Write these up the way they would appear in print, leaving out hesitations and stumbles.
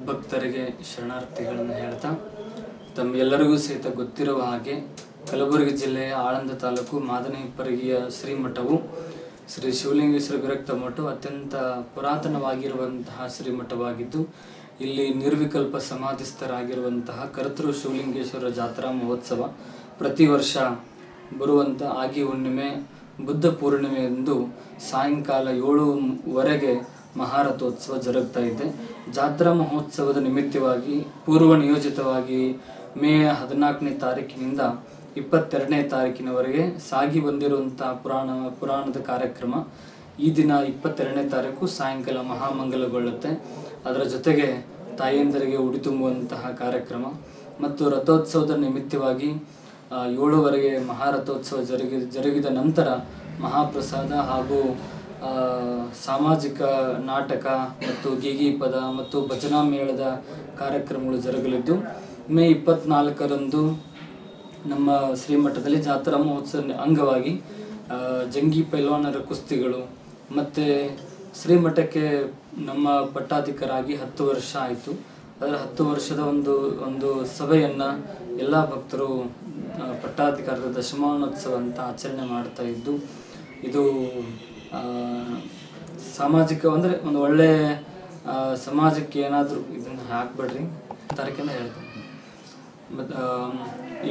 ಭಕ್ತರಿಗೆ ಶರಣಾರ್ಥಿಗಳನ್ನು ಹೇಳ್ತಾ, ತಮ್ಮೆಲ್ಲರಿಗೂ ಸಹಿತ ಗೊತ್ತಿರುವ ಹಾಗೆ ಕಲಬುರಗಿ ಜಿಲ್ಲೆಯ ಆಳಂದ ತಾಲೂಕು ಮಾದನಹಿಪ್ಪರಗಿಯ ಶ್ರೀಮಠವು ಶ್ರೀ ಶಿವಲಿಂಗೇಶ್ವರ ವಿರಕ್ತ ಮಠವು ಅತ್ಯಂತ ಪುರಾತನವಾಗಿರುವಂತಹ ಶ್ರೀಮಠವಾಗಿದ್ದು, ಇಲ್ಲಿ ನಿರ್ವಿಕಲ್ಪ ಸಮಾಧಿಸ್ಥರಾಗಿರುವಂತಹ ಕರ್ತೃ ಶಿವಲಿಂಗೇಶ್ವರ ಜಾತ್ರಾ ಮಹೋತ್ಸವ ಪ್ರತಿ ವರ್ಷ ಬರುವಂಥ ಆಗಿ ಹುಣ್ಣಿಮೆ ಬುದ್ಧ ಪೂರ್ಣಿಮೆಯಂದು ಸಾಯಂಕಾಲ 7:00ವರೆಗೆ ಮಹಾರಥೋತ್ಸವ ಜರುಗ್ತಾ ಇದೆ. ಜಾತ್ರಾ ಮಹೋತ್ಸವದ ನಿಮಿತ್ತವಾಗಿ ಪೂರ್ವ ನಿಯೋಜಿತವಾಗಿ ಮೇ 14ನೇ ತಾರೀಕಿನಿಂದ 22ನೇ ತಾರೀಕಿನವರೆಗೆ ಸಾಗಿ ಬಂದಿರುವಂತಹ ಪುರಾಣದ ಕಾರ್ಯಕ್ರಮ ಈ ದಿನ 22ನೇ ತಾರೀಕು ಸಾಯಂಕಾಲ ಮಹಾಮಂಗಲಗೊಳ್ಳುತ್ತೆ. ಅದರ ಜೊತೆಗೆ ತಾಯಂದರಿಗೆ ಉಡಿ ತುಂಬುವಂತಹ ಕಾರ್ಯಕ್ರಮ ಮತ್ತು ರಥೋತ್ಸವದ ನಿಮಿತ್ತವಾಗಿ 7:00ವರೆಗೆ ಮಹಾರಥೋತ್ಸವ ಜರುಗಿದ ನಂತರ ಮಹಾಪ್ರಸಾದ ಹಾಗೂ ಸಾಮಾಜಿಕ ನಾಟಕ ಮತ್ತು ಗೀಗಿ ಪದ ಮತ್ತು ಭಜನಾ ಮೇಳದ ಕಾರ್ಯಕ್ರಮಗಳು ಜರುಗಲಿದ್ದು, ಮೇ 24ರಂದು ನಮ್ಮ ಶ್ರೀಮಠದಲ್ಲಿ ಜಾತ್ರಾ ಮಹೋತ್ಸವ ಅಂಗವಾಗಿ ಜಂಗಿ ಪೈಲ್ವಾನರ ಕುಸ್ತಿಗಳು ಮತ್ತು ಶ್ರೀಮಠಕ್ಕೆ ನಮ್ಮ ಪಟ್ಟಾಧಿಕರಾಗಿ 10 ವರ್ಷ ಆಯಿತು. ಅದರ 10 ವರ್ಷದ ಒಂದು ಸಭೆಯನ್ನು ಎಲ್ಲ ಭಕ್ತರು ಪಟ್ಟಾಧಿಕಾರದ ದಶಮಾನೋತ್ಸವ ಅಂತ ಆಚರಣೆ ಮಾಡ್ತಾ ಇದ್ದು, ಇದು ಸಾಮಾಜಿಕ ಅಂದರೆ ಒಂದು ಒಳ್ಳೆಯ ಸಮಾಜಕ್ಕೆ ಏನಾದರೂ ಇದನ್ನು ಹಾಕ್ಬೇಡ್ರಿ ತಾರೀಕಿಂದ ಹೇಳ್ತೀನಿ. ಮತ್ತು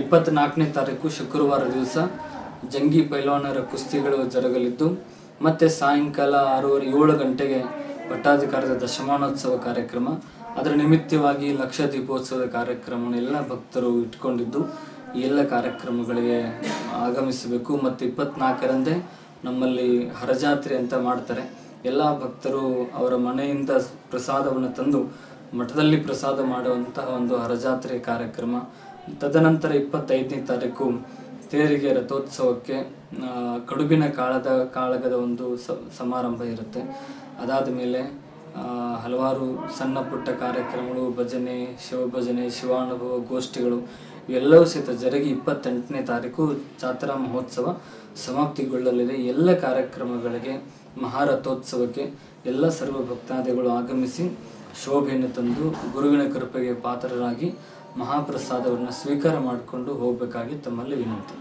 24ನೇ ತಾರೀಕು ಶುಕ್ರವಾರ ದಿವಸ ಜಂಗಿ ಪೈಲ್ವಾನರ ಕುಸ್ತಿಗಳು ಜರುಗಲಿದ್ದು, ಮತ್ತು ಸಾಯಂಕಾಲ 6:30 7 ಗಂಟೆಗೆ ಪಟ್ಟಾಧಿಕಾರದ ದಶಮಾನೋತ್ಸವ ಕಾರ್ಯಕ್ರಮ. ಅದರ ನಿಮಿತ್ತವಾಗಿ ಲಕ್ಷ ದೀಪೋತ್ಸವದ ಕಾರ್ಯಕ್ರಮವನ್ನು ಎಲ್ಲ ಭಕ್ತರು ಇಟ್ಕೊಂಡಿದ್ದು ಈ ಎಲ್ಲ ಕಾರ್ಯಕ್ರಮಗಳಿಗೆ ಆಗಮಿಸಬೇಕು. ಮತ್ತು 24ರಂದೇ ನಮ್ಮಲ್ಲಿ ಹರಜಾತ್ರೆ ಅಂತ ಮಾಡ್ತಾರೆ. ಎಲ್ಲ ಭಕ್ತರು ಅವರ ಮನೆಯಿಂದ ಪ್ರಸಾದವನ್ನು ತಂದು ಮಠದಲ್ಲಿ ಪ್ರಸಾದ ಮಾಡುವಂತಹ ಒಂದು ಹರಜಾತ್ರೆ ಕಾರ್ಯಕ್ರಮ. ತದನಂತರ 25ನೇ ತಾರೀಕು ತೇರಿಗೆ ರಥೋತ್ಸವಕ್ಕೆ ಕಡುಬಿನ ಕಾಳಗದ ಒಂದು ಸಮಾರಂಭ ಇರುತ್ತೆ. ಅದಾದ ಮೇಲೆ ಹಲವಾರು ಸಣ್ಣ ಪುಟ್ಟ ಕಾರ್ಯಕ್ರಮಗಳು, ಭಜನೆ, ಶಿವಭಜನೆ, ಶಿವಾನುಭವ ಗೋಷ್ಠಿಗಳು ಇವೆಲ್ಲವೂ ಸಹಿತ ಜರುಗಿ 28ನೇ ತಾರೀಕು ಜಾತ್ರಾ ಮಹೋತ್ಸವ ಸಮಾಪ್ತಿಗೊಳ್ಳಲಿದೆ. ಎಲ್ಲ ಕಾರ್ಯಕ್ರಮಗಳಿಗೆ ಮಹಾರಥೋತ್ಸವಕ್ಕೆ ಎಲ್ಲ ಸರ್ವ ಭಕ್ತಾದಿಗಳು ಆಗಮಿಸಿ ಶೋಭೆಯನ್ನು ತಂದು ಗುರುವಿನ ಕೃಪೆಗೆ ಪಾತ್ರರಾಗಿ ಮಹಾಪ್ರಸಾದವನ್ನು ಸ್ವೀಕಾರ ಮಾಡಿಕೊಂಡು ಹೋಗಬೇಕಾಗಿ ತಮ್ಮಲ್ಲಿ ವಿನಂತಿ.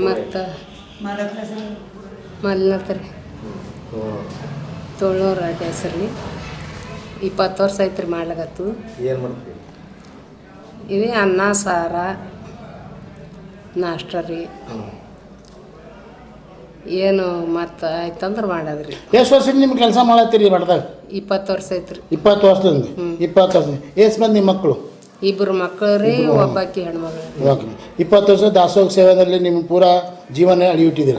ಮತ್ತು ಮಲ್ನತ್ರಿ ತೊಳ್ನೂರು ಅಡ್ಡ ಹೆಸರು 20 ವರ್ಷ ಐತ್ರಿ ಮಾಡ್ಲಾಗತ್ತು. ಏನು ಮಾಡ್ತೀವಿ? ಇವೇ ಅನ್ನ ಸಾರ ನಾಷ್ಟ ರೀ ಏನು ಮತ್ತು ಆಯ್ತಂದ್ರೆ ಮಾಡೋದ್ರಿ. ಎಷ್ಟು ವರ್ಷದಿಂದ ನಿಮ್ಮ ಕೆಲಸ ಮಾಡತ್ತೀರಿ ಮಠದಾಗ? 20 ವರ್ಷ ಐತ್ರಿ. 20 ವರ್ಷದಿಂದ 20 ವರ್ಷ. ಎಷ್ಟು ಮಂದಿ ಮಕ್ಕಳು? 2 ಮಕ್ಕಳು ರೀ, ಒಬ್ಬಾಕಿ ಹೆಣ್ಮಗಳು. ಓಕೆ. 20 ವರ್ಷ ದಾಸೋಹ ಸೇವೆಯಲ್ಲಿ ನಿಮ್ಮ ಪೂರಾ ಜೀವನ ಅಡಿಯಿಟ್ಟಿದ್ದೀರ.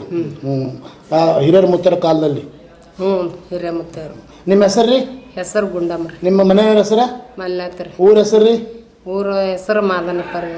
ಹಿರಿಯರ ಮುತ್ತರ ಕಾಲದಲ್ಲಿ. ಹಿರೇಮುತ್ತವ್ರು. ನಿಮ್ಮ ಹೆಸರು ರೀ? ಹೆಸರು ಗುಂಡಮ್ಮ ರೀ. ನಿಮ್ಮ ಮನೆಯವರ ಹೆಸರ? ಮಲ್ನಾಥ್ ರೀ. ಊರ ಹೆಸರು ರೀ? ಊರ ಹೆಸರು ಮಾದನಪ್ಪ ರೀ.